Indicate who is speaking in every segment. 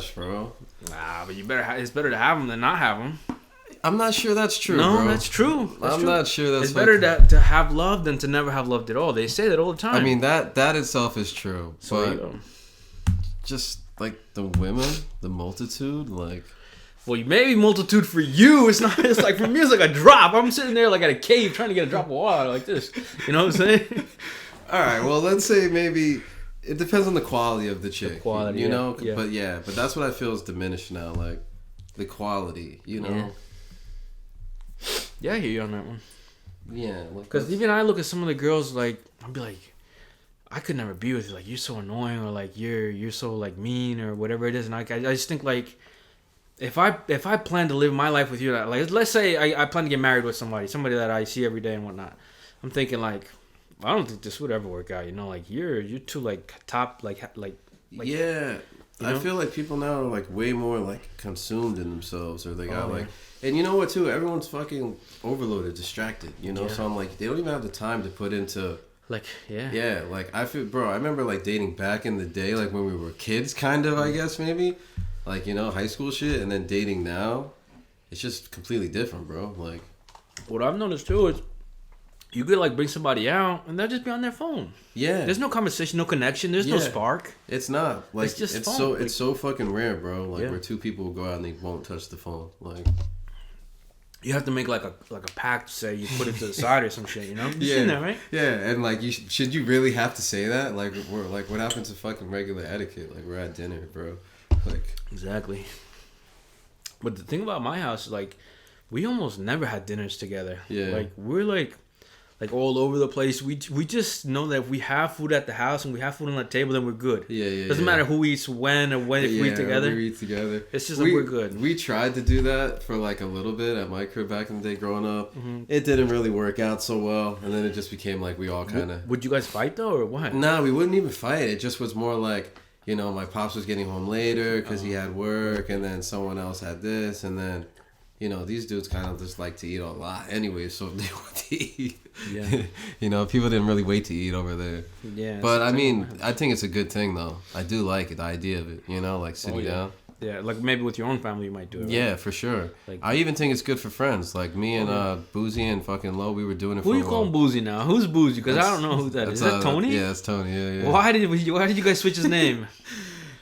Speaker 1: sesh, bro.
Speaker 2: Nah, but it's better to have them than not have them.
Speaker 1: I'm not sure that's true,
Speaker 2: no,
Speaker 1: bro.
Speaker 2: that's true.
Speaker 1: I'm not sure that's
Speaker 2: It's better to have love than to never have loved at all. They say that all the time.
Speaker 1: I mean, that itself is true.
Speaker 2: So,
Speaker 1: but just, like, the women, the multitude, like...
Speaker 2: Well, maybe multitude for you. It's not. It's like for me, it's like a drop. I'm sitting there like at a cave trying to get a drop of water like this. You know what I'm saying?
Speaker 1: All right. Well, let's say maybe it depends on the quality of the chick.
Speaker 2: The quality,
Speaker 1: you know.
Speaker 2: Yeah.
Speaker 1: But that's what I feel is diminished now. Like the quality, you know.
Speaker 2: Yeah, I hear you on that one.
Speaker 1: Yeah.
Speaker 2: Because even I look at some of the girls like I'll be like, I could never be with you. Like you're so annoying, or like you're so like mean, or whatever it is. And I just think like. If I plan to live my life with you, like let's say I plan to get married with somebody that I see every day and whatnot, I'm thinking like I don't think this would ever work out. You know, like you're too like top like
Speaker 1: yeah.
Speaker 2: You know?
Speaker 1: I feel like people now are like way more like consumed in themselves, or they got like, and you know what too? Everyone's fucking overloaded, distracted. You know, so I'm like they don't even have the time to put into. Like, yeah, like I feel, bro. I remember like dating back in the day, like when we were kids, kind of. I guess maybe. Like, you know, high school shit, and then dating now, it's just completely different, bro. Like,
Speaker 2: what I've noticed too is you could like bring somebody out and they'll just be on their phone. Yeah. There's no conversation, no connection. There's no spark.
Speaker 1: It's not. Like, it's just it's so fucking rare, bro. Like where two people will go out and they won't touch the phone. Like,
Speaker 2: you have to make like a pact. Say you put it to the side or some shit. You know. You seen that, right?
Speaker 1: Yeah, and like should you really have to say that? Like, we're like, what happens to fucking regular etiquette? Like, we're at dinner, bro. Like
Speaker 2: exactly. But the thing about my house is like we almost never had dinners together. Yeah. Like we're like all over the place. We just know that if we have food at the house and we have food on the table, then we're good. Yeah. Doesn't matter who eats when or when if we eat together.
Speaker 1: We eat together.
Speaker 2: It's just like we're good.
Speaker 1: We tried to do that for like a little bit at my crib back in the day growing up. Mm-hmm. It didn't really work out so well, and then it just became like we all kind of.
Speaker 2: Would you guys fight though, or what?
Speaker 1: Nah, we wouldn't even fight. It just was more like. You know, my pops was getting home later because he had work, and then someone else had this, and then, you know, these dudes kind of just like to eat a lot anyway, so they want to eat. Yeah. You know, people didn't really wait to eat over there. Yeah. But, I mean, I think it's a good thing, though. I do like it, the idea of it, you know, like sitting down.
Speaker 2: Yeah, like maybe with your own family you might do it. Right?
Speaker 1: Yeah, for sure. Like, I even think it's good for friends. Like me and Boozy and fucking Lo, we were doing it for a while.
Speaker 2: Who you calling Boozy now? Who's Boozy? Because I don't know who that is. Is that Tony?
Speaker 1: Yeah, it's Tony. Yeah.
Speaker 2: Why did you guys switch his name?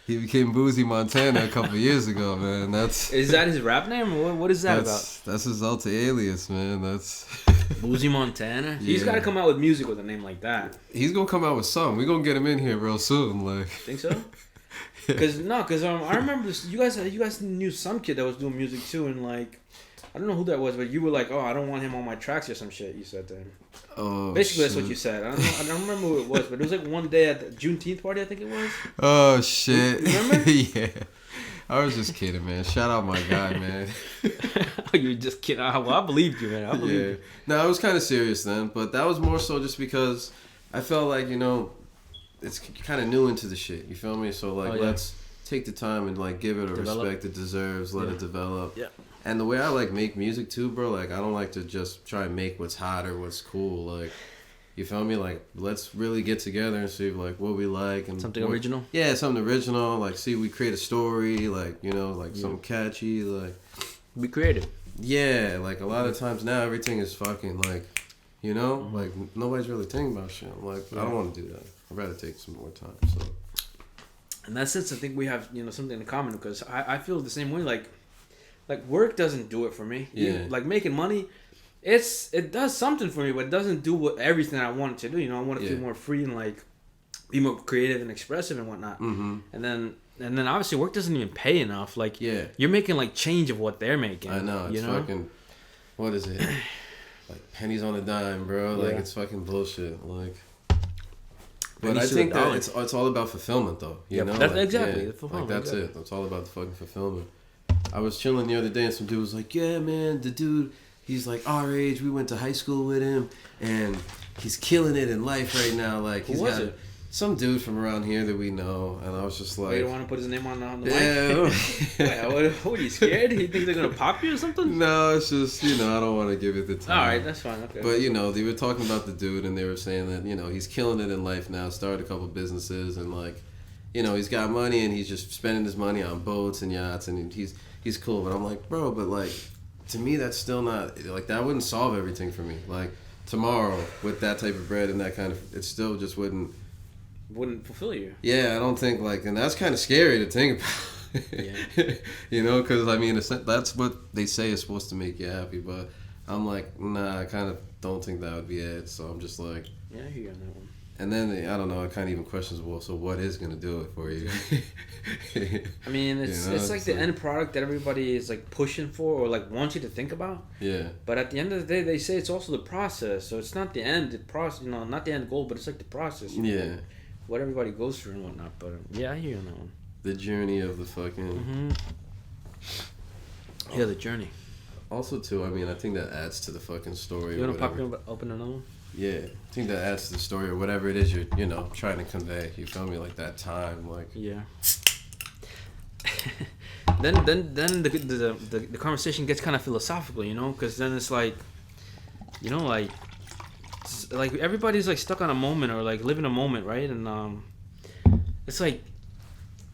Speaker 1: He became Boozy Montana a couple years ago, man.
Speaker 2: Is that his rap name? What is that about?
Speaker 1: That's his alter alias, man. That's
Speaker 2: Boozy Montana. Yeah. He's got to come out with music with a name like that.
Speaker 1: He's gonna come out with something. We're gonna get him in here real soon. Like,
Speaker 2: think so? Because I remember you guys knew some kid that was doing music too, and like I don't know who that was, but you were like, oh, I don't want him on my tracks or some shit. You said to him. Oh, basically that's what you said. I don't remember who it was, but it was like one day at the Juneteenth party, I think it was.
Speaker 1: Oh shit!
Speaker 2: You remember?
Speaker 1: Yeah. I was just kidding, man. Shout out my guy, man.
Speaker 2: You were just kidding. Well, I believed you, man. I believed you.
Speaker 1: No, I was kind of serious then, but that was more so just because I felt like, you know, it's kind of new into the shit. You feel me? So like, let's take the time and like give it a respect it deserves. Let it develop. Yeah. And the way I like make music too, bro. Like I don't like to just try and make what's hot or what's cool. Like, you feel me? Like let's really get together and see like what we like and
Speaker 2: something original.
Speaker 1: Yeah, something original. Like see, we create a story. Like you know, like something catchy. Like
Speaker 2: be creative.
Speaker 1: Yeah, like a lot of times now everything is fucking like. You know, like nobody's really thinking about shit. I'm like, I don't want to do that. I'd rather take some more time. So,
Speaker 2: in that sense, I think we have something in common because I feel the same way. Like work doesn't do it for me. Yeah. Like making money, it does something for me, but it doesn't do everything I want it to do. You know, I want to feel more free and like be more creative and expressive and whatnot. Mm-hmm. And then obviously work doesn't even pay enough. Like you're making like change of what they're making.
Speaker 1: I know. It's fucking. What is it? Like pennies on a dime, bro. Like it's fucking bullshit. Like, but I think that it's all about fulfillment, though. You know,
Speaker 2: that's exactly.
Speaker 1: Like that's it. It's all about the fucking fulfillment. I was chilling the other day, and some dude was like, "Yeah, man, the dude, he's like our age. We went to high school with him, and he's killing it in life right now. Like, he's got some dude from around here that we know." And I was just like,
Speaker 2: "You don't want to put his name on the mic?" Yeah. What are you scared? You think they're gonna pop you or something?
Speaker 1: No, it's just I don't want to give it the time.
Speaker 2: All right, that's fine. Okay.
Speaker 1: But they were talking about the dude, and they were saying that he's killing it in life now. Started a couple businesses, and like, he's got money and he's just spending his money on boats and yachts and he's cool. But I'm like, bro, but like, to me, that's still not, like, that wouldn't solve everything for me. Like, tomorrow, with that type of bread and that kind of, it still just wouldn't
Speaker 2: fulfill you.
Speaker 1: Yeah, I don't think, like, and that's kind of scary to think about. Yeah. Because, I mean, that's what they say is supposed to make you happy, but I'm like, nah, I kind of don't think that would be it, so I'm just like...
Speaker 2: Yeah, I hear you on that one.
Speaker 1: And then, I don't know, it kind of even questions, well, so what is going to do it for you?
Speaker 2: I mean, it's like the end product that everybody is, like, pushing for or, like, wants you to think about.
Speaker 1: Yeah.
Speaker 2: But at the end of the day, they say it's also the process, so it's not the end, not the end goal, but it's like the process.
Speaker 1: Yeah.
Speaker 2: What everybody goes through and whatnot, but yeah, I hear you on that one.
Speaker 1: The journey of the fucking...
Speaker 2: Yeah, the journey.
Speaker 1: Also, too, I mean, I think that adds to the fucking story.
Speaker 2: You want to open another one?
Speaker 1: Yeah, I think that adds to the story or whatever it is you're, trying to convey. You feel me? Like that time, like...
Speaker 2: Yeah. then the conversation gets kind of philosophical, because then it's like, like everybody's like stuck on a moment or like living a moment, right? And it's like,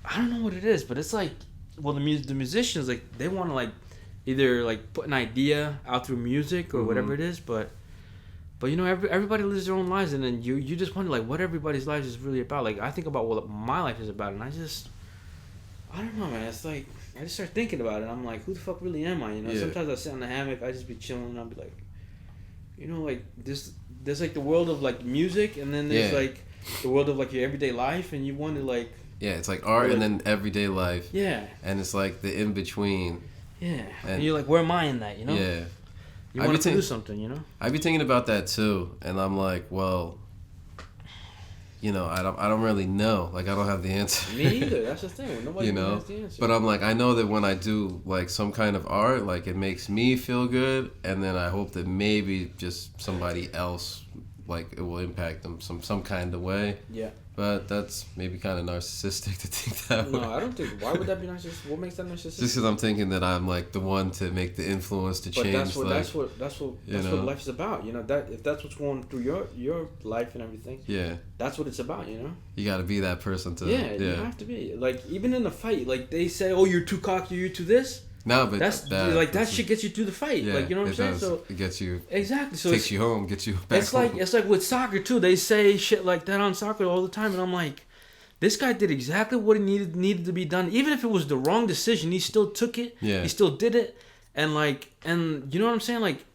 Speaker 2: I don't know what it is, but it's like, well, the musicians, like, they want to like either like put an idea out through music or whatever it is, but everybody lives their own lives, and then you just wonder like what everybody's life is really about. Like, I think about what my life is about, and I don't know, man. It's like I just start thinking about it. I'm like, who the fuck really am I?
Speaker 1: Yeah.
Speaker 2: Sometimes I sit in the hammock, I just be chilling, and I'll be like, like there's like the world of like music, and then there's like the world of like your everyday life, and you wonder like.
Speaker 1: Yeah, it's like art and then everyday life.
Speaker 2: Yeah.
Speaker 1: And it's like the in between.
Speaker 2: Yeah. And you're like, where am I in that?
Speaker 1: Yeah.
Speaker 2: You want to do something,
Speaker 1: I be thinking about that too, and I'm like, well, I don't really know. Like, I don't have the answer.
Speaker 2: Me either. That's the thing. Nobody has the answer.
Speaker 1: But I'm like, I know that when I do like some kind of art, like it makes me feel good, and then I hope that maybe just somebody else, like, it will impact them some kind of way.
Speaker 2: Yeah.
Speaker 1: But that's maybe kind of narcissistic to think that way.
Speaker 2: No, I don't think. Why would that be narcissistic? What makes that narcissistic?
Speaker 1: Just because I'm thinking that I'm like the one to make the influence to change.
Speaker 2: But that's what life is about. That if that's what's going through your life and everything.
Speaker 1: Yeah.
Speaker 2: That's what it's about. You
Speaker 1: got to be that person to.
Speaker 2: Yeah, you have to be. Like, even in a fight, like they say, oh, you're too cocky, you're too this.
Speaker 1: No, but
Speaker 2: that shit gets you through the fight.
Speaker 1: Yeah,
Speaker 2: like, you know what I'm saying?
Speaker 1: Does.
Speaker 2: So
Speaker 1: it gets you
Speaker 2: exactly. So
Speaker 1: takes you home, gets you back home.
Speaker 2: It's like with soccer too. They say shit like that on soccer all the time, and I'm like, this guy did exactly what he needed to be done. Even if it was the wrong decision, he still took it.
Speaker 1: Yeah.
Speaker 2: He still did it, and you know what I'm saying? Like,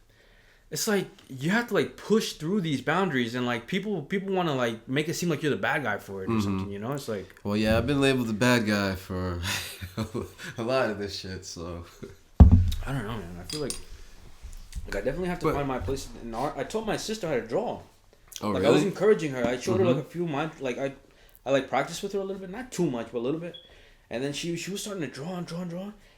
Speaker 2: it's like you have to like push through these boundaries, and like people want to like make it seem like you're the bad guy for it or something. It's like.
Speaker 1: Well, yeah, I've been labeled the bad guy for a lot of this shit, so.
Speaker 2: I don't know, man. I feel like I definitely have to find my place in art. I told my sister how to draw.
Speaker 1: Oh,
Speaker 2: like,
Speaker 1: really?
Speaker 2: I was encouraging her. I showed her like a few months. Like I like practiced with her a little bit, not too much, but a little bit. And then she was starting to draw, and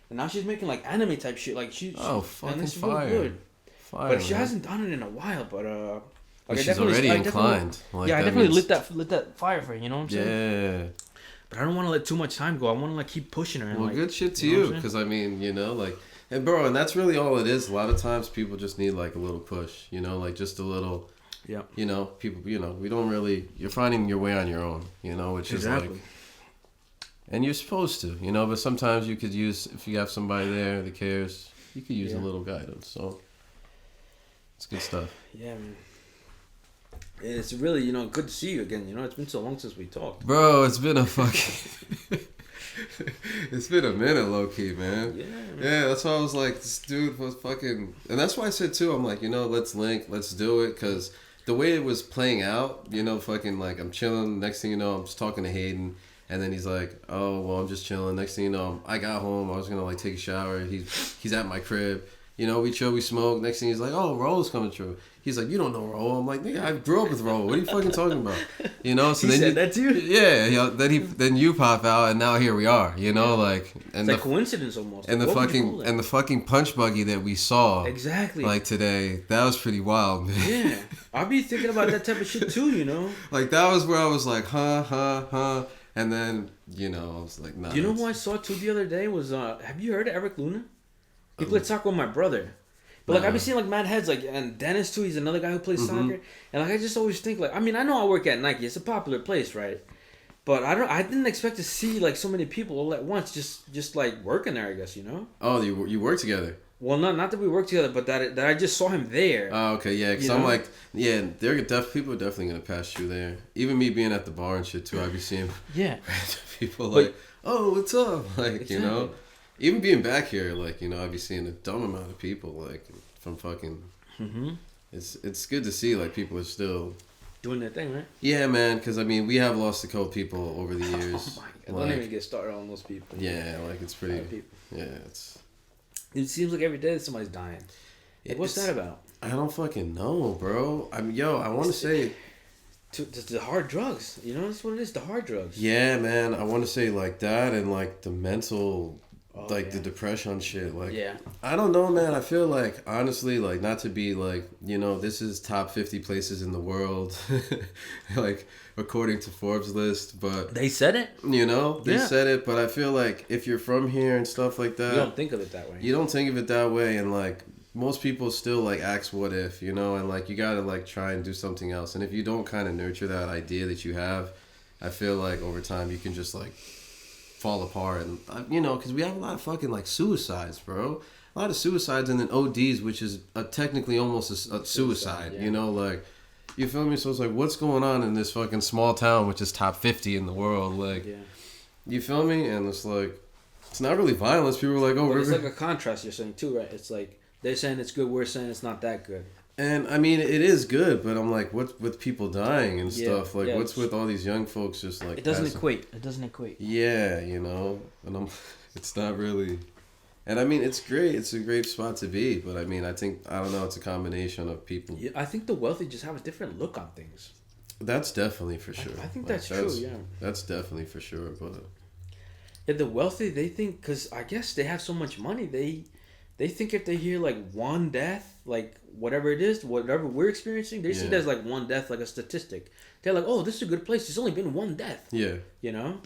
Speaker 2: now she's making like anime type shit. Like
Speaker 1: fucking
Speaker 2: and
Speaker 1: fire.
Speaker 2: Really good.
Speaker 1: Fire,
Speaker 2: but she hasn't done it in a while. But
Speaker 1: like, she's already inclined.
Speaker 2: Like, I definitely lit that fire for her. You know what I'm saying?
Speaker 1: Yeah.
Speaker 2: But I don't want to let too much time go. I want to like keep pushing her. And,
Speaker 1: well, good shit to you, because I mean, like. And bro, and that's really all it is. A lot of times people just need like a little push, like just a little, people, we don't really, you're finding your way on your own, which is like, and you're supposed to, but sometimes you could use, if you have somebody there that cares, you could use a little guidance. So it's good stuff.
Speaker 2: Yeah, man. It's really, good to see you again. It's been so long since we talked.
Speaker 1: Bro, it's been a fucking... It's been a minute, low key, man. Yeah, that's why I was like, this dude was fucking, and that's why I said too. I'm like, let's link, let's do it, because the way it was playing out, fucking like I'm chilling. Next thing you know, I'm just talking to Hayden, and then he's like, oh well, I'm just chilling. Next thing you know, I got home. I was gonna like take a shower. He's at my crib. We chill, we smoke. Next thing he's like, oh, Roll's coming through. He's like, you don't know Roll. I'm like, nigga, I grew up with Roll. What are you fucking talking about? So
Speaker 2: he said that too?
Speaker 1: Yeah, then you pop out, and now here we are. Like, and
Speaker 2: it's like coincidence almost.
Speaker 1: And the fucking punch buggy that we saw
Speaker 2: exactly
Speaker 1: like today, that was pretty wild, man.
Speaker 2: Yeah, I'll be thinking about that type of shit too.
Speaker 1: Like, that was where I was like, huh, and then I was like, nah.
Speaker 2: You know who I saw too the other day was have you heard of Eric Luna? He played soccer with my brother. But like, I've been seeing like mad heads, like, and Dennis too, he's another guy who plays soccer. And like, I just always think like, I mean, I know I work at Nike, it's a popular place, right? But I didn't expect to see like so many people all at once, just like working there. I guess you know.
Speaker 1: Oh, you work together.
Speaker 2: Well, not that we work together, but that I just saw him there.
Speaker 1: Oh, okay, yeah. Because I'm like, yeah, people are definitely gonna pass through there. Even me being at the bar and shit too, I'd be seeing random people like, oh, what's up? Like, exactly. You know, even being back here, like, you know, I'd be seeing a dumb amount of people like from fucking. Mm-hmm. It's good to see like people are still
Speaker 2: doing their thing, right?
Speaker 1: Yeah, man. Because I mean, we have lost a couple people over the years.
Speaker 2: Oh my God! Don't even get started on those people.
Speaker 1: Yeah, like it's pretty. Yeah, it's.
Speaker 2: It seems like every day somebody's dying. Like, what's that about?
Speaker 1: I don't fucking know, bro. I mean, I want to say...
Speaker 2: The hard drugs. You know, that's what it is, the hard drugs.
Speaker 1: Yeah, man. I want to say, like, that and, like, the mental... the depression shit. Like, I don't know, man. I feel like, honestly, like, not to be, like, you know, this is top 50 places in the world. Like, according to Forbes list, but...
Speaker 2: They said it?
Speaker 1: You know? They said it, but I feel like if you're from here and stuff like that...
Speaker 2: You don't think of it that way.
Speaker 1: You don't think of it that way, and, like, most people still, like, ask what if, you know? And, like, you gotta, like, try and do something else. And if you don't kind of nurture that idea that you have, I feel like over time you can just, like... fall apart, and you know, because we have a lot of fucking like suicides, bro. A lot of suicides, and then ODs, which is technically almost a suicide. You know, like, you feel me? So it's like, what's going on in this fucking small town, which is top 50 in the world? Like, you feel me? And it's like, it's not really violence. People are like, oh,
Speaker 2: but it's like a contrast you're saying too, right? It's like they're saying it's good, we're saying it's not that good.
Speaker 1: And I mean, it is good, but I'm like, what's with people dying and stuff? Like, what's with all these young folks just like...
Speaker 2: It doesn't equate. It doesn't equate.
Speaker 1: Yeah, you know? And it's not really... And I mean, it's great. It's a great spot to be. But I mean, I don't know, it's a combination of people.
Speaker 2: Yeah, I think the wealthy just have a different look on things.
Speaker 1: That's definitely for sure.
Speaker 2: I think that's true, yeah.
Speaker 1: That's definitely for sure, but...
Speaker 2: Yeah, the wealthy, they think... Because I guess they have so much money, they think if they hear like one death, like whatever it is, whatever we're experiencing, they see that as like one death, like a statistic. They're like, oh, this is a good place. There's only been one death. Yeah. You know?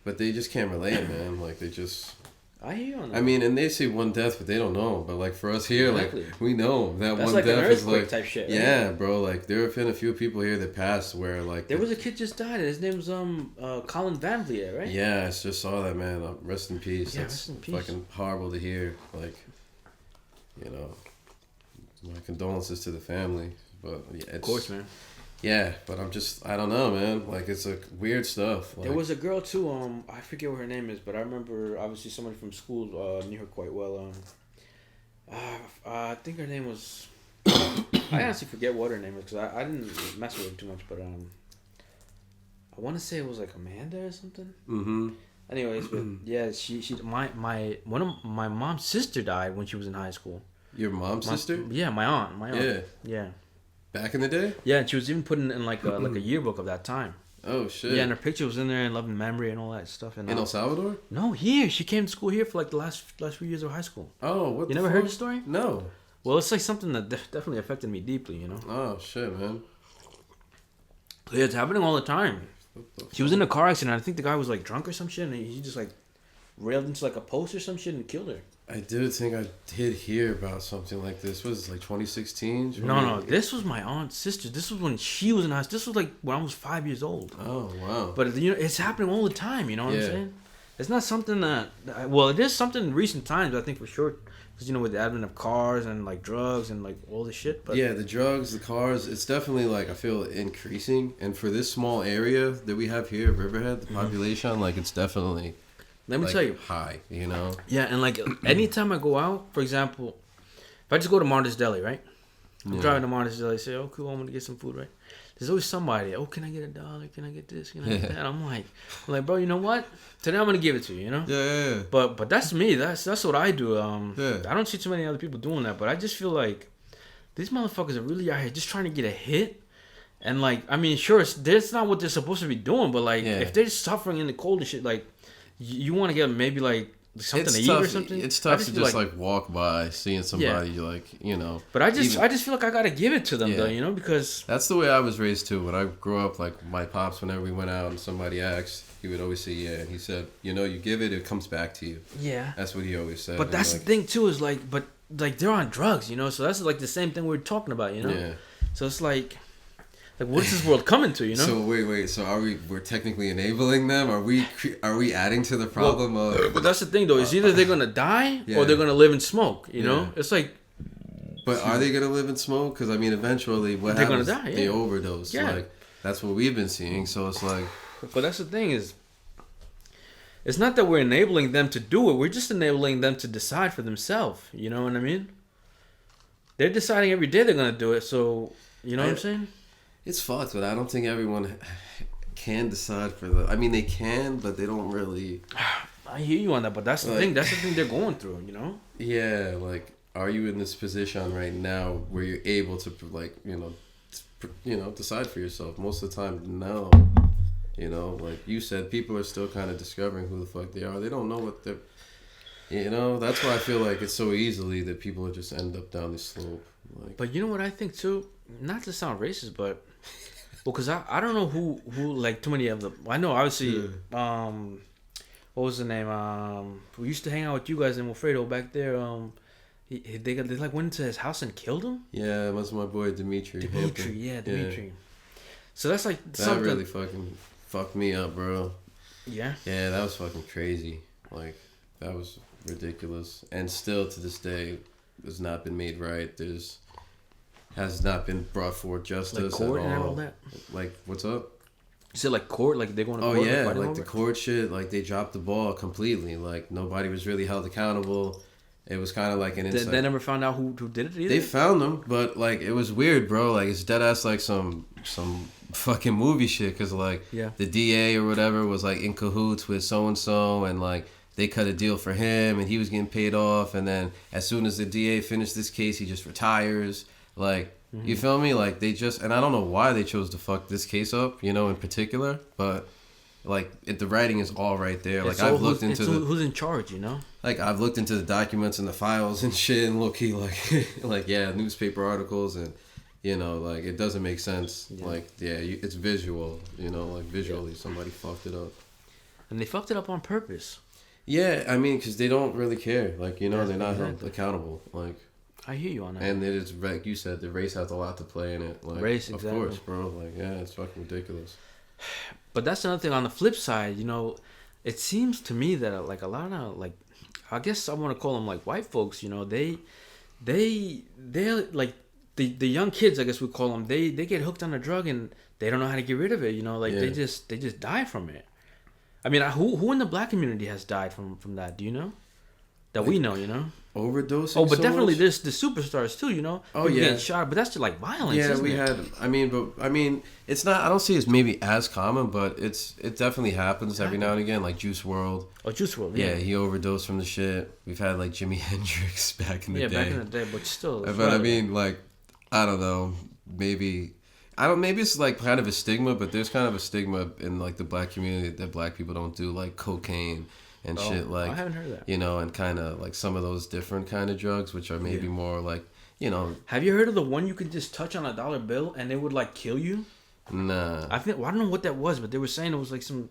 Speaker 1: But they just can't relate, man. Like, they just...
Speaker 2: I hear you on that.
Speaker 1: I mean, and they say one death, but they don't know. But like for us here, like we know that
Speaker 2: that's
Speaker 1: one
Speaker 2: like
Speaker 1: death
Speaker 2: an
Speaker 1: is like
Speaker 2: type shit. Right?
Speaker 1: Yeah, bro. Like there have been a few people here that passed where like
Speaker 2: there was a kid just died. His name was Colin Van Vliet, right?
Speaker 1: Yeah, I just saw that, man. Rest in peace. Yeah, that's rest in peace. Fucking horrible to hear. Like, you know, my condolences to the family. But yeah, it's,
Speaker 2: of course, man.
Speaker 1: Yeah, but I don't know, man. Like, it's like weird stuff. Like,
Speaker 2: there was a girl too. I forget what her name is, but I remember obviously somebody from school knew her quite well. I think her name was. I honestly forget what her name is because I didn't mess with her too much, but I want to say it was like Amanda or something. Mm-hmm. Anyways, but yeah, she one of my mom's sister died when she was in high school.
Speaker 1: Your mom's sister?
Speaker 2: Yeah, my aunt. Yeah.
Speaker 1: Back in the day?
Speaker 2: Yeah, and she was even putting in like a yearbook of that time.
Speaker 1: Oh shit!
Speaker 2: Yeah, and her picture was in there in loving memory and all that stuff. And
Speaker 1: in El Salvador?
Speaker 2: No, here. She came to school here for like the last few years of high school.
Speaker 1: Oh, what?
Speaker 2: You never heard the story?
Speaker 1: No.
Speaker 2: Well, it's like something that definitely affected me deeply. You know.
Speaker 1: Oh shit, man.
Speaker 2: Yeah, it's happening all the time. She was in a car accident. I think the guy was like drunk or some shit, and he just like railed into like a post or some shit and killed her.
Speaker 1: I did think I did hear about something like this. Was it like 2016?
Speaker 2: No. This was my aunt's sister. This was when she was in high school. This was like when I was 5 years old.
Speaker 1: Oh, wow.
Speaker 2: But, you know, it's happening all the time. You know what I'm saying? It's not something that... Well, it is something in recent times, I think, for sure. Because, you know, with the advent of cars and, like, drugs and, like, all this shit. But
Speaker 1: yeah, the drugs, the cars, it's definitely, like, I feel increasing. And for this small area that we have here, Riverhead, the population, like, it's definitely...
Speaker 2: Let me tell you.
Speaker 1: High, you know?
Speaker 2: Yeah, and like anytime I go out, for example, if I just go to Martha's Deli, right? I'm driving to Martha's Deli, say, oh, cool, I'm going to get some food, right? There's always somebody, oh, can I get $1? Can I get this? Can I get that? I'm like, bro, you know what? Today I'm going to give it to you, you know?
Speaker 1: Yeah.
Speaker 2: But that's me. That's what I do. I don't see too many other people doing that, but I just feel like these motherfuckers are really out here just trying to get a hit. And like, I mean, sure, that's not what they're supposed to be doing, but like, if they're suffering in the cold and shit, like, you want to get maybe like something to eat or something.
Speaker 1: It's tough to just like walk by seeing somebody like, you know.
Speaker 2: But I just feel like I gotta give it to them though, you know, because
Speaker 1: that's the way I was raised too. When I grew up, like my pops, whenever we went out and somebody asked, he would always say and he said, you know, you give it, it comes back to you.
Speaker 2: Yeah,
Speaker 1: that's what he always said.
Speaker 2: But that's the thing too, is like, but like they're on drugs, you know, so that's like the same thing we were talking about, you know. Yeah. So it's like Like, what is this world coming to? You know.
Speaker 1: So wait. So we're technically enabling them? Are we adding to the problem of?
Speaker 2: But that's the thing, though. Is either they're gonna die or they're gonna live in smoke. You know, it's like.
Speaker 1: But are they gonna live in smoke? Because I mean, eventually, what
Speaker 2: they're
Speaker 1: happens?
Speaker 2: Gonna die,
Speaker 1: They overdose.
Speaker 2: Yeah.
Speaker 1: Like that's what we've been seeing. So it's like.
Speaker 2: But that's the thing is. It's not that we're enabling them to do it. We're just enabling them to decide for themselves. You know what I mean? They're deciding every day they're gonna do it. So you know what I'm saying?
Speaker 1: It's fucked, but I don't think everyone can decide for the. I mean, they can, but they don't really.
Speaker 2: I hear you on that, but that's the thing. That's the thing they're going through. You know?
Speaker 1: Yeah, like, are you in this position right now where you're able to, like, decide for yourself? Most of the time, no. You know, like you said, people are still kind of discovering who the fuck they are. They don't know what they're. You know, that's why I feel like it's so easily that people just end up down this slope. Like,
Speaker 2: but you know what I think too? Not to sound racist, but because I don't know who like too many of them. I know obviously. What was the name? We used to hang out with you guys in Wilfredo back there. They like went into his house and killed him.
Speaker 1: Yeah, it was my boy Dimitri.
Speaker 2: Dimitri. Yeah. So that's like
Speaker 1: that really fucking fucked me up, bro.
Speaker 2: Yeah.
Speaker 1: Yeah, that was fucking crazy. Like, that was ridiculous. And still to this day, has not been made right. Has not been brought forth justice
Speaker 2: like court
Speaker 1: at all.
Speaker 2: And all that.
Speaker 1: Like, what's up?
Speaker 2: You said like court, like they're going to court.
Speaker 1: Oh yeah, like the court shit, like they dropped the ball completely. Like nobody was really held accountable. It was kind of like an insight.
Speaker 2: They never found out who did it either?
Speaker 1: They found them, but like it was weird, bro. Like it's dead ass like some fucking movie shit. Cause like the DA or whatever was like in cahoots with so and so, and like they cut a deal for him, and he was getting paid off. And then as soon as the DA finished this case, he just retires. Like. Mm-hmm. You feel me? Like they just, and I don't know why they chose to fuck this case up, you know, in particular, but like the writing is all right there. Like I've looked into
Speaker 2: who's in charge, you know.
Speaker 1: Like I've looked into the documents and the files and shit, and look, he like newspaper articles, and you know, like it doesn't make sense. Yeah. Like it's visual, you know, like visually somebody fucked it up,
Speaker 2: and they fucked it up on purpose.
Speaker 1: Yeah, I mean, because they don't really care. Like, you know, they're not held accountable. Like.
Speaker 2: I hear you on that.
Speaker 1: And it is, like you said, the race has a lot to play in it. Like,
Speaker 2: race, exactly.
Speaker 1: Of course, bro. Like, yeah, it's fucking ridiculous.
Speaker 2: But that's another thing. On the flip side, you know, it seems to me that, like, a lot of, like, I guess I want to call them, like, white folks, you know, they're like, the young kids, I guess we call them, they get hooked on a drug and they don't know how to get rid of it, you know, like, they just die from it. I mean, who in the black community has died from that? Do you know? That we know, you know?
Speaker 1: Overdosing.
Speaker 2: Oh, but definitely there's the superstars too, you know.
Speaker 1: Oh yeah,
Speaker 2: getting shot, but that's just like violence.
Speaker 1: Yeah,
Speaker 2: isn't
Speaker 1: we
Speaker 2: it?
Speaker 1: had. I mean, it's not. I don't see it as maybe as common, but it definitely happens every now and again. Like Juice WRLD.
Speaker 2: Oh, Juice WRLD.
Speaker 1: Yeah, he overdosed from the shit. We've had like Jimi Hendrix back in the day.
Speaker 2: Yeah, back in the day, but still.
Speaker 1: But I mean, like, I don't know. Maybe it's like kind of a stigma, but there's kind of a stigma in like the black community that black people don't do like cocaine. And shit like,
Speaker 2: I haven't heard that.
Speaker 1: You know, and kind of like some of those different kind of drugs, which are maybe more like, you know.
Speaker 2: Have you heard of the one you could just touch on a dollar bill and it would like kill you?
Speaker 1: Nah.
Speaker 2: I don't know what that was, but they were saying it was like some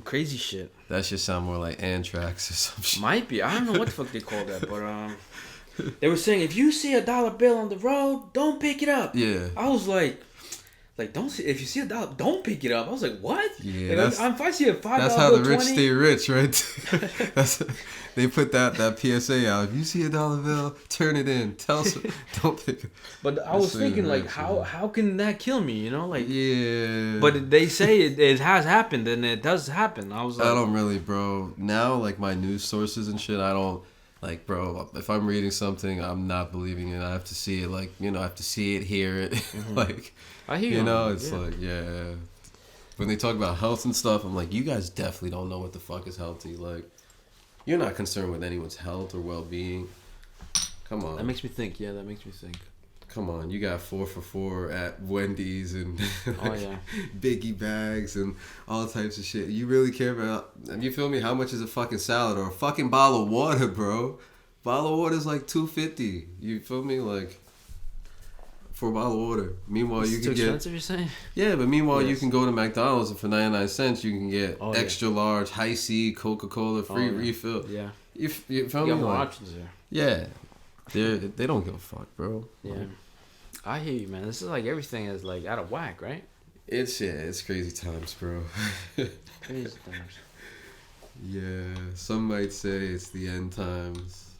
Speaker 2: crazy shit.
Speaker 1: That should sound more like anthrax or some shit.
Speaker 2: Might be. I don't know what the fuck they call that, but they were saying if you see a dollar bill on the road, don't pick it up.
Speaker 1: Yeah.
Speaker 2: I was like if you see a dollar, don't pick it up. I was like, what?
Speaker 1: Yeah,
Speaker 2: like, if I see a $5
Speaker 1: that's how the rich stay rich, right? They put that PSA out. If you see a dollar bill, turn it in. Don't pick it.
Speaker 2: But I was thinking, like, how can that kill me? You know, like.
Speaker 1: Yeah.
Speaker 2: But they say it has happened, and it does happen. I was like,
Speaker 1: I don't really, bro. Now, like my news sources and shit, I don't. Like, bro, if I'm reading something, I'm not believing it. I have to see it, like, you know, I have to see it, hear it. Mm-hmm. Like,
Speaker 2: I hear
Speaker 1: you know, it's like, yeah. When they talk about health and stuff, I'm like, you guys definitely don't know what the fuck is healthy. Like, you're not concerned with anyone's health or well-being. Come on.
Speaker 2: That makes me think. Yeah, that makes me think.
Speaker 1: Come on, you got 4 for $4 at Wendy's and Biggie bags and all types of shit. You really care about, you feel me? How much is a fucking salad or a fucking bottle of water, bro? Bottle of water is like $2.50. You feel me? Like, for a bottle of water. Meanwhile, you can get. Too
Speaker 2: expensive, you're saying?
Speaker 1: Yeah, but meanwhile, you can go to McDonald's and for 99 cents you can get extra large, high C, Coca-Cola, free refill.
Speaker 2: Yeah.
Speaker 1: You feel me?
Speaker 2: You got more options there.
Speaker 1: Yeah. They don't give a fuck, bro.
Speaker 2: Yeah. I hear you, man. This is like everything is like out of whack, right?
Speaker 1: It's crazy times, bro.
Speaker 2: Crazy times.
Speaker 1: Yeah, some might say it's the end times.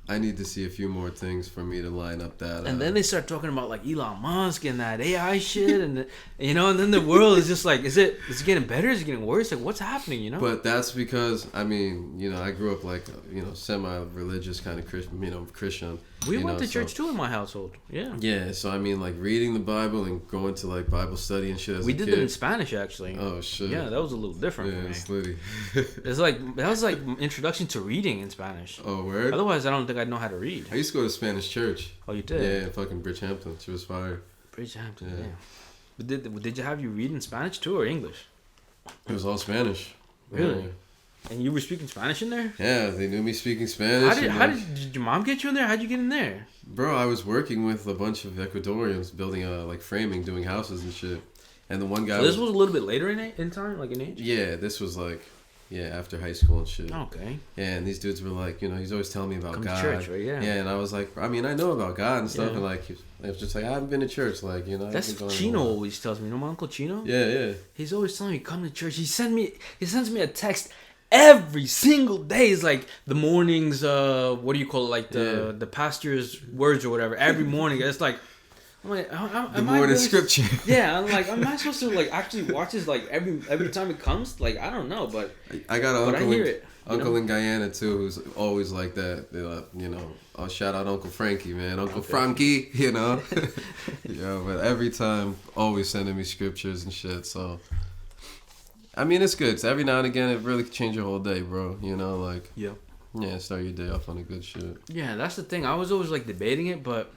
Speaker 1: I need to see a few more things for me to line up that.
Speaker 2: And then they start talking about like Elon Musk and that AI shit, and and then the world is just like, is it getting better? Is it getting worse? Like, what's happening?
Speaker 1: But that's because I grew up like semi-religious kind of Christian.
Speaker 2: We went to church too in my household. Yeah.
Speaker 1: Yeah, so like reading the Bible and going to like Bible study and shit as a kid.
Speaker 2: We did it in Spanish actually.
Speaker 1: Oh shit.
Speaker 2: Yeah, that was a little different for me.
Speaker 1: It's litty.
Speaker 2: That was like introduction to reading in Spanish.
Speaker 1: Oh, word?
Speaker 2: Otherwise, I don't think I'd know how to read.
Speaker 1: I used to go to Spanish church.
Speaker 2: Oh, you did?
Speaker 1: Yeah, fucking Bridgehampton. She was fire.
Speaker 2: Bridgehampton, yeah. But did you have you read in Spanish too or English?
Speaker 1: It was all Spanish.
Speaker 2: Really?
Speaker 1: Yeah.
Speaker 2: And you were speaking Spanish in there?
Speaker 1: Yeah, they knew me speaking Spanish.
Speaker 2: Did your mom get you in there? How'd you get in there?
Speaker 1: Bro, I was working with a bunch of Ecuadorians building framing, doing houses and shit. And the one guy.
Speaker 2: So this was a little bit later in time, like in age?
Speaker 1: Yeah, this was like after high school and shit.
Speaker 2: Okay.
Speaker 1: Yeah, and these dudes were like, he's always telling me about
Speaker 2: Come
Speaker 1: God.
Speaker 2: to church, right? Yeah.
Speaker 1: Yeah, and I was like, I mean, I know about God and stuff, and like, it was just like, I haven't been to church, like,
Speaker 2: That's Chino always tells me. You know my Uncle Chino?
Speaker 1: Yeah.
Speaker 2: He's always telling me, come to church. He sends me a text every single day. It's like the mornings, what do you call it? Like the pastor's words or whatever. Every morning, it's like, I'm like,
Speaker 1: the morning scripture.
Speaker 2: Yeah, I'm like, am I supposed to like actually watch this like every time it comes? Like, I don't know, but
Speaker 1: I got an uncle.
Speaker 2: I hear it.
Speaker 1: Uncle in Guyana too, who's always like that. I'll shout out Uncle Frankie, man, Uncle Frankie. Yeah, but every time, always sending me scriptures and shit. So, I mean, it's good. So every now and again, it really can change your whole day, bro. Yeah, start your day off on a good shit.
Speaker 2: Yeah, that's the thing. I was always like debating it, but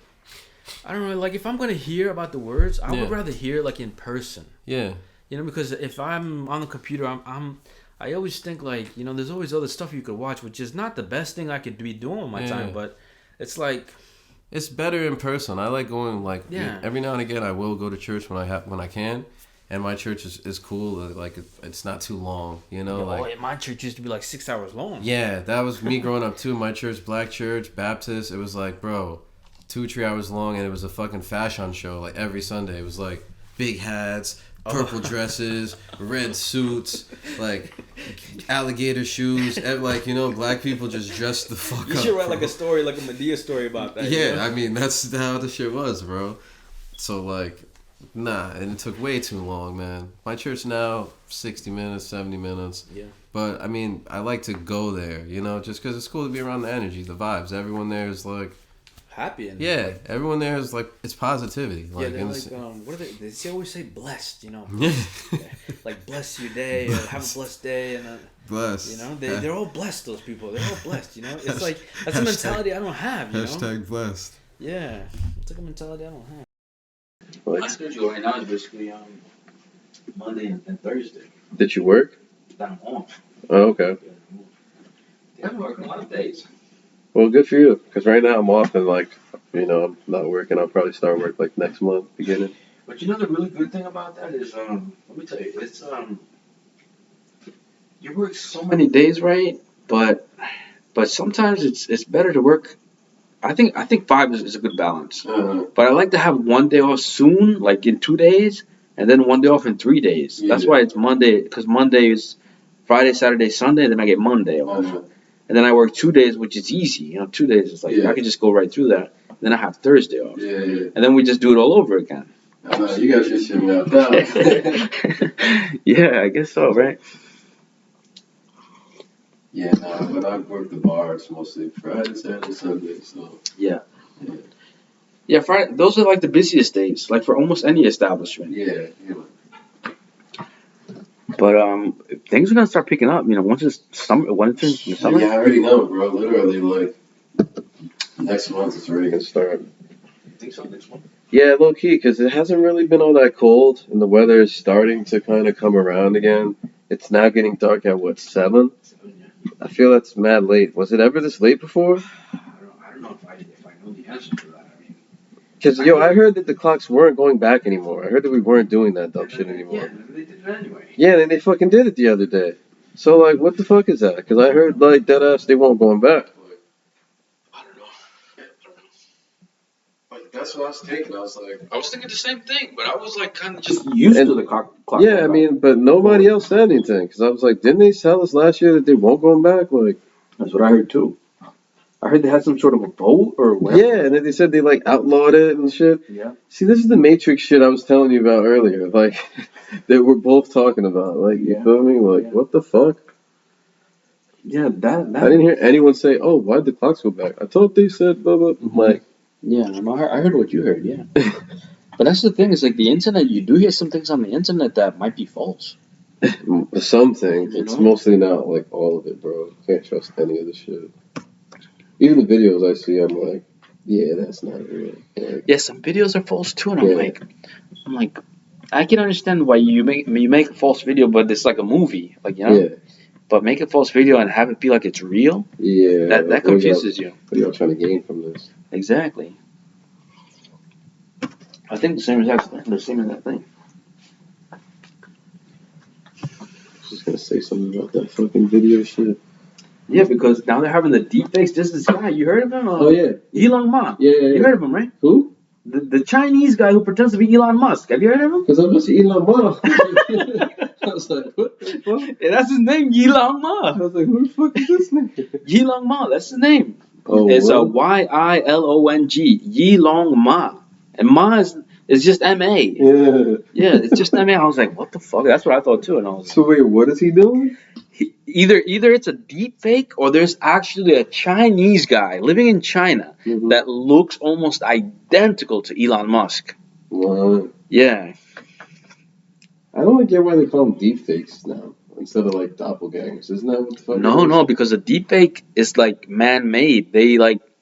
Speaker 2: I don't know. Like, if I'm gonna hear about the words, I would rather hear it like in person.
Speaker 1: Yeah.
Speaker 2: Because if I'm on the computer, I always think like, there's always other stuff you could watch, which is not the best thing I could be doing with my time, but it's like,
Speaker 1: it's better in person. I like going every now and again. I will go to church when I can, and my church is cool. Like it's not too long,
Speaker 2: my church used to be like 6 hours long.
Speaker 1: Yeah, that was me growing up too. My church, Black Church, Baptist. It was like, bro, 2-3 hours long, and it was a fucking fashion show like every Sunday. It was like big hats, purple dresses, red suits, like alligator shoes, and black people just dressed the fuck up.
Speaker 2: You should write like a story, like a Medea story about that.
Speaker 1: Yeah, I mean that's how the shit was, bro. So and it took way too long, man. My church now 60 minutes, 70 minutes. Yeah. But I mean, I like to go there, just because it's cool to be around the energy, the vibes. Everyone there is like
Speaker 2: happy and
Speaker 1: everyone there is like, it's positivity.
Speaker 2: They're like what are they always say blessed, like bless your day or have a blessed day and
Speaker 1: blessed.
Speaker 2: They're all blessed. Those people, they're all blessed. It's like that's a mentality I don't have.
Speaker 1: Hashtag blessed.
Speaker 2: Yeah, it's like a mentality I don't have.
Speaker 3: My schedule right now is basically Monday and Thursday.
Speaker 1: Did you work?
Speaker 3: I'm off.
Speaker 1: Oh, okay.
Speaker 3: Yeah, I'm working a lot of days.
Speaker 1: Well, good for you. Because right now I'm off and I'm not working. I'll probably start work next month, beginning.
Speaker 3: But the really good thing about that is, let me tell you, it's you work so many days, right? But sometimes it's better to work. I think 5 is a good balance. Uh-huh. But I like to have one day off soon, like in 2 days, and then one day off in 3 days. Yeah. That's why it's Monday, because Monday is Friday, Saturday, Sunday, and then I get Monday off. Uh-huh. And then I work 2 days, which is easy. 2 days is like, I can just go right through that. And then I have Thursday off. Yeah. And then we just do it all over again.
Speaker 1: You got your shit mapped down.
Speaker 3: Yeah, I guess so, right?
Speaker 1: Yeah, but I work the bars mostly Friday, Saturday, Sunday, so.
Speaker 3: Yeah, Friday, those are like the busiest days, like for almost any establishment.
Speaker 1: Yeah.
Speaker 3: But things are gonna start picking up. Once it's summer.
Speaker 1: Yeah, I already know, bro. Literally, next month it's already gonna start.
Speaker 3: You think so? Next month?
Speaker 1: Yeah, low key, because it hasn't really been all that cold, and the weather is starting to kind of come around again. It's now getting dark at 7?
Speaker 3: 7, yeah.
Speaker 1: I feel that's mad late. Was it ever this late before?
Speaker 3: I don't know if I know the answer to that.
Speaker 1: Because, I heard that the clocks weren't going back anymore. I heard that we weren't doing that dumb shit anymore.
Speaker 3: Yeah, they did it anyway.
Speaker 1: Yeah, and they fucking did it the other day. So, what the fuck is that? Because I heard, deadass, they weren't going back.
Speaker 3: I don't know.
Speaker 1: that's what I was thinking. I was
Speaker 3: thinking the same thing, but I was like kind of just used to the clock.
Speaker 1: Yeah, I mean, but nobody else said anything because I was like, didn't they tell us last year that they won't go back? Like,
Speaker 3: that's what I heard too. I heard they had some sort of a vote or whatever.
Speaker 1: Yeah, and then they said they like outlawed it and shit.
Speaker 3: Yeah.
Speaker 1: See, this is the Matrix shit I was telling you about earlier. Like, that we're both talking about. Like, you feel me? Like, what the fuck?
Speaker 3: Yeah, that.
Speaker 1: I didn't hear anyone say, "Oh, why'd the clocks go back?" I thought they said blah blah. Like,
Speaker 3: yeah, I heard what you heard. Yeah. But that's the thing, is like the internet, you do hear some things on the internet that might be false.
Speaker 1: some things. It's mostly not like all of it, bro. Can't trust any of the shit. Even the videos I see, I'm like, yeah, that's not real. Like,
Speaker 3: yeah, some videos are false too, and I'm like, I can understand why you make a false video, but it's like a movie, like, you know. Yeah. But make a false video and have it be like it's real.
Speaker 1: Yeah.
Speaker 3: That confuses you.
Speaker 1: What are y'all trying to gain from this?
Speaker 3: Exactly. I think the same as that thing.
Speaker 1: I was just gonna say something about that fucking video shit.
Speaker 3: Yeah, because now they're having the deepfakes. This guy, you heard of him?
Speaker 1: Oh yeah,
Speaker 3: Elon Musk.
Speaker 1: Yeah.
Speaker 3: You heard of him, right?
Speaker 1: Who?
Speaker 3: The Chinese guy who pretends to be Elon Musk. Have you heard of him?
Speaker 1: Because I was Elon Musk. I was like, what the fuck?
Speaker 3: Yeah, that's his name, Elon Musk.
Speaker 1: I was like, who the fuck is this name?
Speaker 3: Elon Musk, that's his name.
Speaker 1: Oh,
Speaker 3: it's a Yilong, Yilong Ma. And Ma is just M-A. Yeah, it's just M-A. I was like, what the fuck? That's what I thought too. And I was
Speaker 1: so wait, what is he doing?
Speaker 3: Either it's a deep fake or there's actually a Chinese guy living in China that looks almost identical to Elon Musk.
Speaker 1: What?
Speaker 3: Yeah.
Speaker 1: I don't get why they call them deep fakes now instead of like doppelgangers. Isn't that what the fuck?
Speaker 3: No, because a deep fake is like man-made. They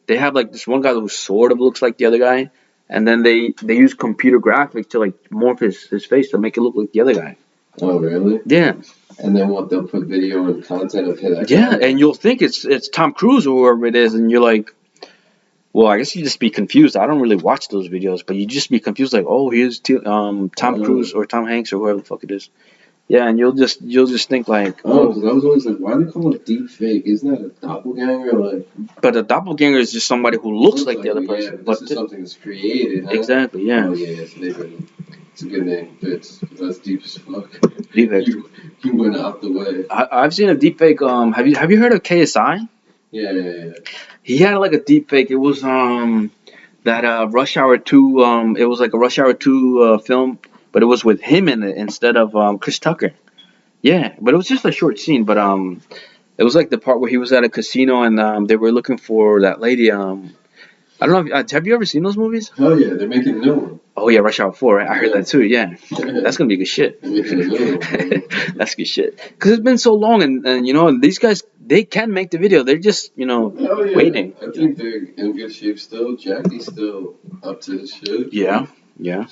Speaker 3: have like this one guy who sort of looks like the other guy, and then they use computer graphics to like morph his face to make it look like the other guy.
Speaker 1: Oh really?
Speaker 3: Yeah.
Speaker 1: And then what? They'll put video and content of him.
Speaker 3: Yeah, and you'll think it's Tom Cruise or whoever it is, and you're like, well, I guess you just be confused. I don't really watch those videos, but you just be confused, like, oh, here's Tom Cruise or Tom Hanks or whoever the fuck it is. Yeah, and you'll just think like,
Speaker 1: oh, because I was always like, why do they call it deep fake? Isn't that a doppelganger? Like,
Speaker 3: but a doppelganger is just somebody who looks like the other person.
Speaker 1: Yeah, but this is something that's created. Huh?
Speaker 3: Exactly. Yeah.
Speaker 1: Oh yeah, it's a good name. Fits. That's deep as fuck.
Speaker 3: Deep fake.
Speaker 1: You went out the way.
Speaker 3: I've seen a deep fake. Have you heard of KSI?
Speaker 1: Yeah.
Speaker 3: He had like a deep fake. It was that Rush Hour 2. It was like a Rush Hour 2 film, but it was with him in it instead of Chris Tucker. Yeah, but it was just a short scene. But it was like the part where he was at a casino and they were looking for that lady. I don't know. Have you ever seen those movies?
Speaker 1: Oh yeah, they're making a new one.
Speaker 3: Oh yeah, Rush Hour 4. Right? I heard that too. Yeah, that's gonna be good shit.
Speaker 1: They're making a new one.
Speaker 3: That's good shit. Because it's been so long, and you know these guys, they can make the video. They're just waiting.
Speaker 1: I think they're in good shape still. Jackie's still up to his shit.
Speaker 3: Yeah. Yeah,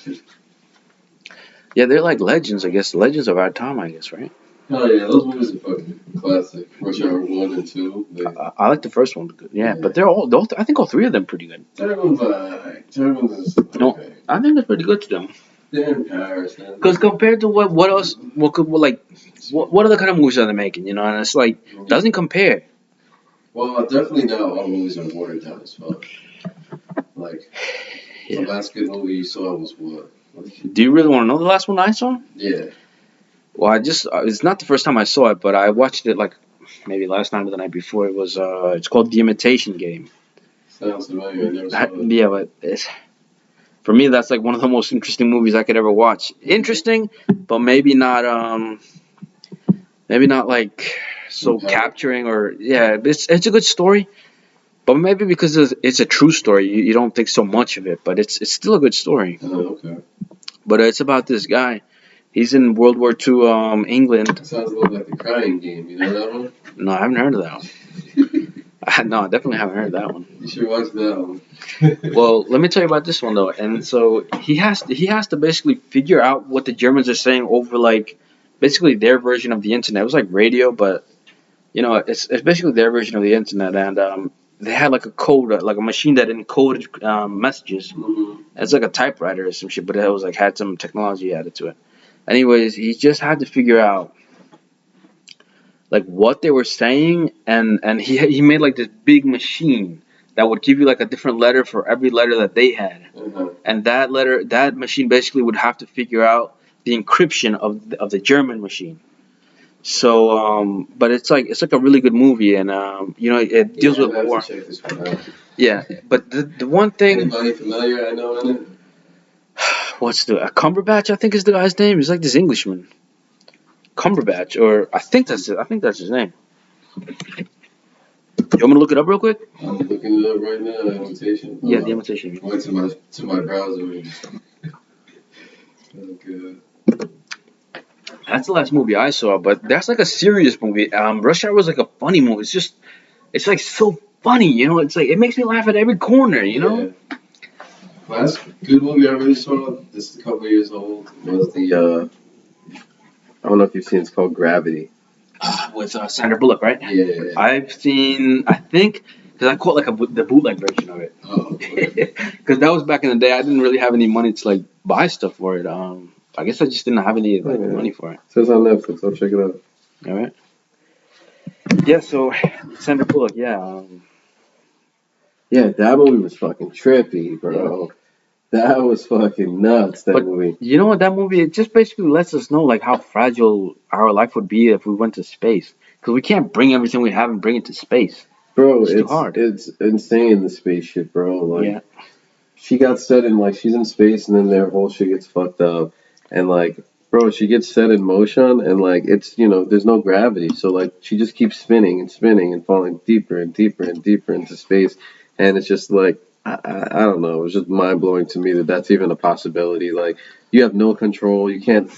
Speaker 3: they're like legends, I guess. Legends of our time, I guess, right?
Speaker 1: Oh yeah, those movies are fucking classic. Rush Hour 1 and 2.
Speaker 3: I like the first one, yeah. But they're all. I think all three of them pretty good.
Speaker 1: Third one's is okay.
Speaker 3: No, I think that's pretty good to them.
Speaker 1: They're in Paris, man.
Speaker 3: Because compared to what else, what other kind of movies are they making? You know, and it's like doesn't compare.
Speaker 1: Well, definitely not all movies are watered down as fuck. Like the last good movie you saw was what?
Speaker 3: Do you really want to know the last one I saw?
Speaker 1: Yeah.
Speaker 3: Well, it's not the first time I saw it, but I watched it like maybe last night or the night before. It was it's called The Imitation Game.
Speaker 1: Sounds familiar. I never saw it.
Speaker 3: Yeah, but for me that's like one of the most interesting movies I could ever watch. Interesting, but maybe not like so capturing or it's a good story. But maybe because it's a true story, you don't think so much of it, but it's still a good story.
Speaker 1: Oh, okay.
Speaker 3: But it's about this guy. He's in World War II, England.
Speaker 1: It sounds a little like The Crying Game. You know that one?
Speaker 3: No, I haven't heard of that one. No, I definitely haven't heard of that one.
Speaker 1: You should watch that one.
Speaker 3: Well, let me tell you about this one though. And so he has to basically figure out what the Germans are saying over like basically their version of the internet. It was like radio, but it's basically their version of the internet. And they had like a code, like a machine that encoded messages.
Speaker 1: Mm-hmm.
Speaker 3: It's like a typewriter or some shit, but it was like had some technology added to it. Anyways, he just had to figure out like what they were saying, and he made like this big machine that would give you like a different letter for every letter that they had, and that machine basically would have to figure out the encryption of the German machine. So, but it's like a really good movie, and it deals with war. Yeah, but the one thing.
Speaker 1: Anybody familiar I know in it?
Speaker 3: What's Cumberbatch? I think is the guy's name. He's like this Englishman, Cumberbatch, or I think that's it. I think that's his name. You want me to look it up real quick?
Speaker 1: I'm looking it up right now. The Imitation.
Speaker 3: Yeah, The Imitation.
Speaker 1: I went to my browser. Oh god.
Speaker 3: That's the last movie I saw, but that's like a serious movie. Rush Hour was like a funny movie. It's like so funny, It's like it makes me laugh at every corner,
Speaker 1: Yeah. Last good movie I really saw, this is a couple years old, was the I don't know if you've seen. It's called Gravity.
Speaker 3: With Sandra Bullock, right?
Speaker 1: Yeah.
Speaker 3: I've seen. I think because I caught like the bootleg version of it.
Speaker 1: Oh.
Speaker 3: Because that was back in the day. I didn't really have any money to like buy stuff for it. I guess I just didn't have any money for it.
Speaker 1: It says on Netflix. I'll check it out.
Speaker 3: All right. Yeah. So Sandra Bullock. Yeah.
Speaker 1: Yeah, that movie was fucking trippy, bro. Yeah. That was fucking nuts. That movie.
Speaker 3: You know what? That movie, it just basically lets us know like how fragile our life would be if we went to space. Because we can't bring everything we have and bring it to space.
Speaker 1: Bro, it's too hard. It's insane, the spaceship, bro. Like,
Speaker 3: yeah.
Speaker 1: She got set in, like, she's in space and then their whole shit gets fucked up. And, like, bro, she gets set in motion and, like, it's, there's no gravity. So, like, she just keeps spinning and spinning and falling deeper and deeper and deeper into space. And it's just, like, I don't know. It was just mind-blowing to me that that's even a possibility. Like, you have no control. You can't,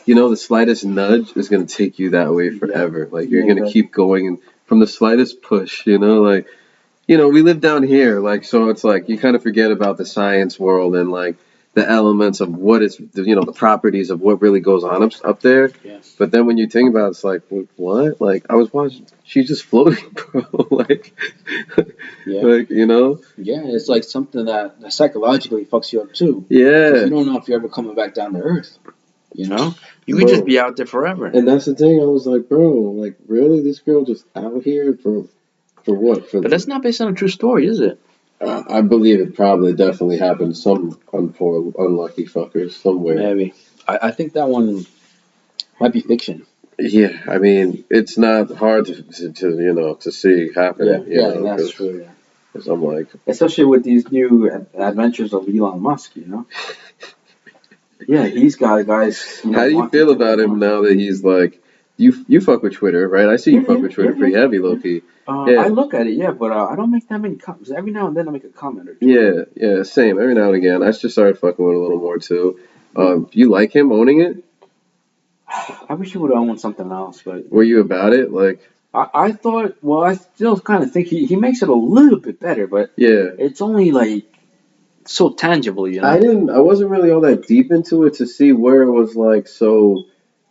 Speaker 1: the slightest nudge is going to take you that way forever. Like, you're going to keep going. And from the slightest push, like, we live down here. Like, so it's like you kind of forget about the science world and, like, the elements of what is, the properties of what really goes on up there.
Speaker 3: Yes.
Speaker 1: But then when you think about it, it's like, what? Like, I was watching, she's just floating, bro. Like, like,
Speaker 3: Yeah, it's like something that psychologically fucks you up too.
Speaker 1: Yeah.
Speaker 3: You don't know if you're ever coming back down to Earth. You could just be out there forever.
Speaker 1: And that's the thing. I was like, bro, like, really? This girl just out here for what?
Speaker 3: But that's not based on a true story, is it?
Speaker 1: I believe it probably definitely happened. Some poor unlucky fuckers somewhere.
Speaker 3: Maybe. I think that one might be fiction.
Speaker 1: Yeah, I mean, it's not hard to see happening.
Speaker 3: Yeah, that's true. Yeah.
Speaker 1: Because I'm like,
Speaker 3: especially with these new adventures of Elon Musk, Yeah, he's got guys.
Speaker 1: How do you feel about him now that he's like, you fuck with Twitter, right? I see you fuck with Twitter pretty heavy, low key.
Speaker 3: I look at it, but I don't make that many comments. Every now and then I make a comment or two.
Speaker 1: Yeah, same. Every now and again. I just started fucking with it a little more too. You like him owning it?
Speaker 3: I wish he would own something else, but...
Speaker 1: Were you about it? Like...
Speaker 3: I thought, well, I still kind of think he makes it a little bit better, but...
Speaker 1: Yeah.
Speaker 3: It's only, like, so tangible,
Speaker 1: I wasn't really all that deep into it to see where it was, like, so...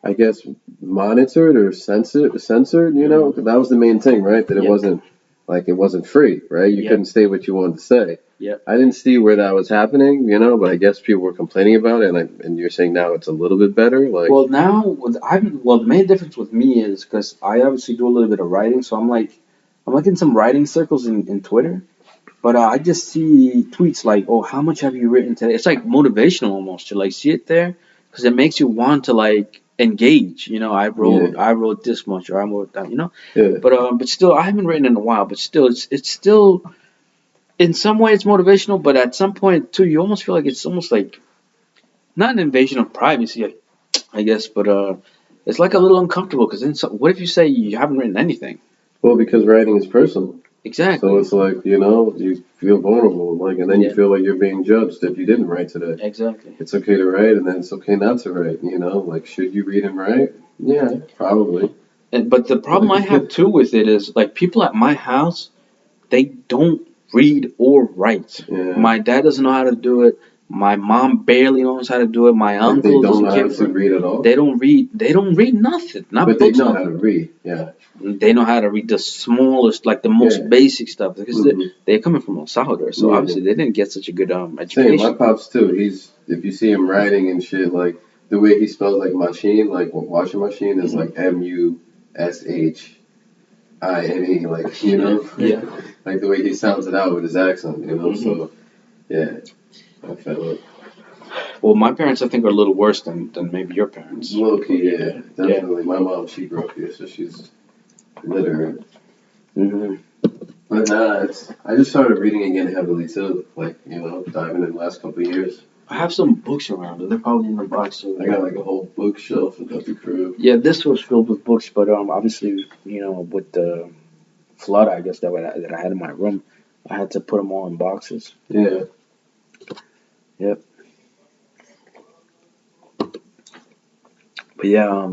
Speaker 1: I guess monitored or censored, that was the main thing, right? That it wasn't free, right? You couldn't say what you wanted to say.
Speaker 3: Yeah.
Speaker 1: I didn't see where that was happening, but I guess people were complaining about it, and you're saying now it's a little bit better, like.
Speaker 3: Well, now the main difference with me is because I obviously do a little bit of writing, so I'm in some writing circles in Twitter, but I just see tweets like, "Oh, how much have you written today?" It's like motivational almost to like see it there because it makes you want to like engage. I wrote this much or I wrote that.
Speaker 1: Yeah.
Speaker 3: But still, I haven't written in a while. But still, it's still in some way it's motivational. But at some point too, you almost feel like it's almost like not an invasion of privacy, I guess, but it's like a little uncomfortable because then what if you say you haven't written anything?
Speaker 1: Well, because writing is personal.
Speaker 3: Exactly.
Speaker 1: So it's like, you feel vulnerable, like, and then you feel like you're being judged if you didn't write today.
Speaker 3: Exactly.
Speaker 1: It's okay to write, and then it's okay not to write, like, should you read and write? Yeah, probably.
Speaker 3: But the problem I have, too, with it is, like, people at my house, they don't read or write.
Speaker 1: Yeah.
Speaker 3: My dad doesn't know how to do it. My mom barely knows how to do it. My uncle
Speaker 1: doesn't know how to read at all?
Speaker 3: They don't read nothing.
Speaker 1: But they know how to read, yeah.
Speaker 3: They know how to read the smallest, like the most basic stuff. Because they're coming from El Salvador, so obviously they didn't get such a good education.
Speaker 1: Same, my pops too. If you see him writing and shit, like the way he spells like machine, like washing machine is like MUSH. I-N-E, like, you know?
Speaker 2: Yeah.
Speaker 1: Like the way he sounds it out with his accent, you know? So, yeah, I felt it.
Speaker 3: Well, my parents, I think, are a little worse than maybe your parents.
Speaker 1: Low key, yeah, definitely. My mom, she grew up here, so she's literate. But nah, I just started reading again heavily too, like, you know, diving in the last couple of years.
Speaker 3: I have some books around, and they're probably in the box. So
Speaker 1: I got like a whole bookshelf at the crib.
Speaker 3: yeah, this was filled with books, but obviously, you know, with the flood, I guess that I had in my room, I had to put them all in boxes.
Speaker 1: Yeah.
Speaker 3: Yep. But yeah,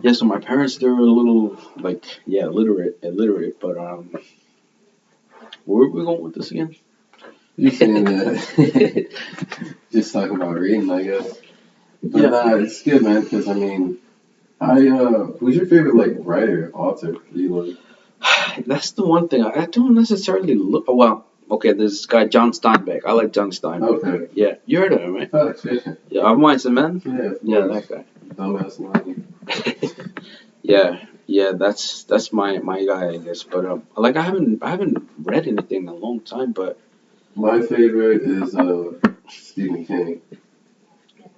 Speaker 3: yeah. So my parents, they're a little like, yeah, illiterate. But where are we going with this again?
Speaker 1: You saying that? Just talking about reading, I guess. But
Speaker 3: Yeah.
Speaker 1: nah, it's good, man. Because I mean, who's your favorite like writer, author? You like?
Speaker 3: That's the one thing I don't necessarily look. Well, okay, there's this guy John Steinbeck. I like John Steinbeck.
Speaker 1: Okay.
Speaker 3: Yeah, you heard of him, right?
Speaker 1: Facts, yeah.
Speaker 3: Yeah, I'm Weinstein, man.
Speaker 1: Yeah.
Speaker 3: Yeah, that guy.
Speaker 1: Dumbass line.
Speaker 3: Yeah, that's my guy, I guess. But like I haven't read anything in a long time. But
Speaker 1: My favorite is Stephen King.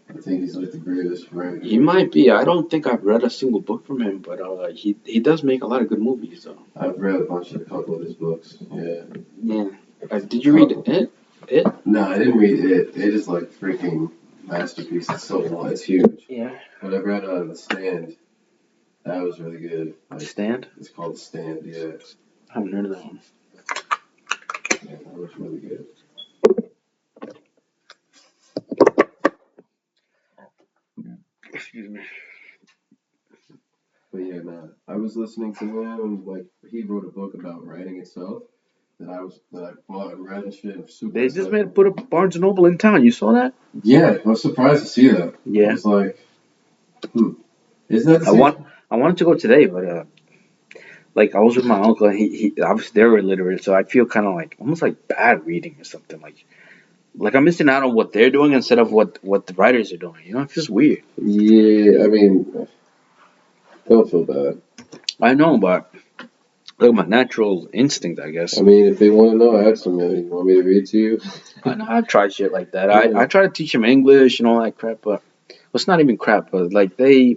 Speaker 1: I think he's like the greatest writer.
Speaker 3: he might be. I don't think I've read a single book from him. But he does make a lot of good movies, though.
Speaker 1: I've read a couple of his books. Yeah.
Speaker 3: Yeah. Did you read it? It?
Speaker 1: No, I didn't read it. It is like freaking masterpiece. It's so long. It's huge.
Speaker 3: Yeah.
Speaker 1: But I read The Stand. That was really good. Like,
Speaker 3: Stand?
Speaker 1: It's called The Stand. Yeah.
Speaker 3: I haven't heard of that one.
Speaker 1: Yeah, that was really good.
Speaker 3: Excuse me.
Speaker 1: But yeah, man, I was listening to him, and like he wrote a book about writing itself that I bought and read and shit. I'm super
Speaker 3: They just
Speaker 1: excited.
Speaker 3: put a Barnes and Noble in town. You saw that?
Speaker 1: Yeah, I was surprised to see that.
Speaker 3: Yeah.
Speaker 1: I was like, isn't that the same?
Speaker 3: I wanted to go today, but like I was with my uncle, and he obviously they're illiterate, so I feel kind of like almost like bad reading or something. Like I'm missing out on what they're doing instead of what the writers are doing. You know, it feels weird.
Speaker 1: Yeah, I mean, don't feel bad.
Speaker 3: I know, but like my natural instinct, I guess.
Speaker 1: I mean, if they want to know, ask them. Man. You want me to read to you?
Speaker 3: I know I've tried shit like that.
Speaker 1: Yeah.
Speaker 3: I try to teach them English and all that crap, but well, it's not even crap. But like they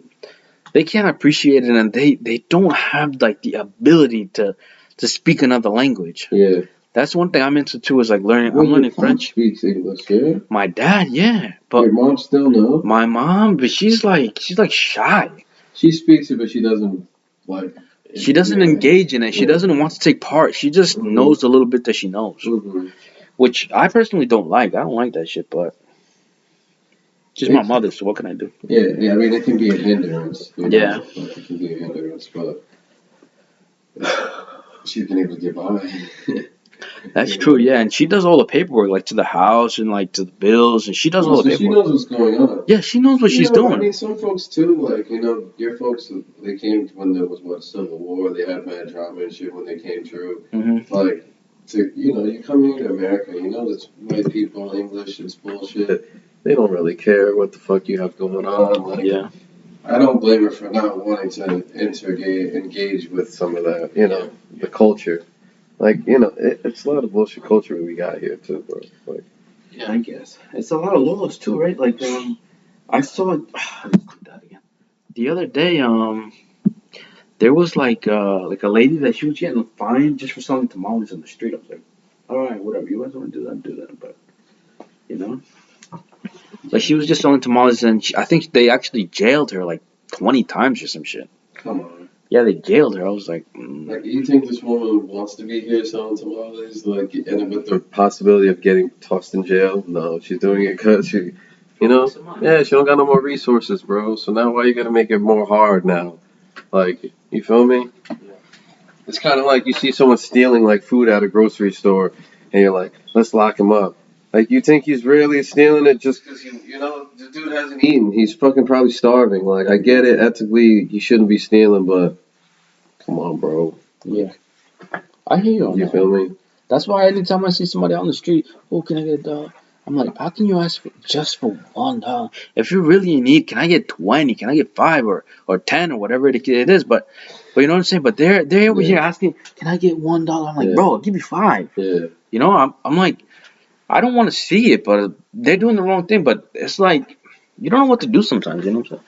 Speaker 3: can't appreciate it, and they don't have like the ability to speak another language.
Speaker 1: Yeah.
Speaker 3: That's one thing I'm into too. Is like learning.
Speaker 1: Well,
Speaker 3: I'm learning
Speaker 1: your mom
Speaker 3: French.
Speaker 1: speaks English, yeah.
Speaker 3: My dad, yeah, but
Speaker 1: Your mom still no.
Speaker 3: my mom, but she's like shy.
Speaker 1: She speaks it, but she doesn't like.
Speaker 3: She doesn't engage in it. She doesn't want to take part. She just knows the little bit that she knows, which I personally don't like. I don't like that shit, but she's my mother, so what can I do?
Speaker 1: Yeah. I mean, it can be a hindrance. You know?
Speaker 3: Yeah.
Speaker 1: Like, it can be a hindrance, but she's been able to get by.
Speaker 3: That's true, yeah. And she does all the paperwork, like to the house and like to the bills, and she does all the paperwork.
Speaker 1: She knows what's going on.
Speaker 3: Yeah, she knows what she's doing.
Speaker 1: I mean, some folks too, like, you know, your folks, they came when there was, what, Civil War, they had mad drama and shit when they came through.
Speaker 3: Mm-hmm.
Speaker 1: Like, you come here to America, you know, there's white people, English, it's bullshit. They don't really care what the fuck you have going on. Like,
Speaker 3: Yeah.
Speaker 1: I don't blame her for not wanting to engage with some of that, you know, the culture. Like, you know, it's a lot of bullshit culture we got here too, bro. Like,
Speaker 3: Yeah, I guess. It's a lot of laws too, right? Like, I saw let's do that again. The other day, there was like a lady that she was getting fined just for selling tamales in the street. I was like, all right, whatever. You guys want to do that. But, you know, like she was just selling tamales, and I think they actually jailed her like 20 times or some shit.
Speaker 1: come on.
Speaker 3: Yeah, they jailed her. I was like,
Speaker 1: Like, you think this woman wants to be here selling tamales? Like, and with the possibility of getting tossed in jail? No, she's doing it because she, you know, yeah, she don't got no more resources, bro. So now why you gotta make it more hard now? Like, you feel me?
Speaker 3: Yeah.
Speaker 1: It's kind of like you see someone stealing, like, food at a grocery store, and you're like, let's lock him up. Like, you think he's really stealing it just because, you know, the dude hasn't eaten. He's fucking probably starving. Like, I get it, ethically, you shouldn't be stealing, but come on, bro.
Speaker 3: yeah. I hear you on
Speaker 1: You
Speaker 3: that.
Speaker 1: feel me?
Speaker 3: That's why anytime I see somebody on the street, oh, can I get a dollar? I'm like, how can you ask for just for $1? If you're really in need, can I get 20? Can I get 5 or 10 or whatever it is? But But you know what I'm saying? But they're over here asking, can I get $1? I'm like, bro, I'll give you 5.
Speaker 1: Yeah.
Speaker 3: You know, I'm like, I don't want to see it, but they're doing the wrong thing. But it's like, you don't know what to do sometimes. You know what I'm saying?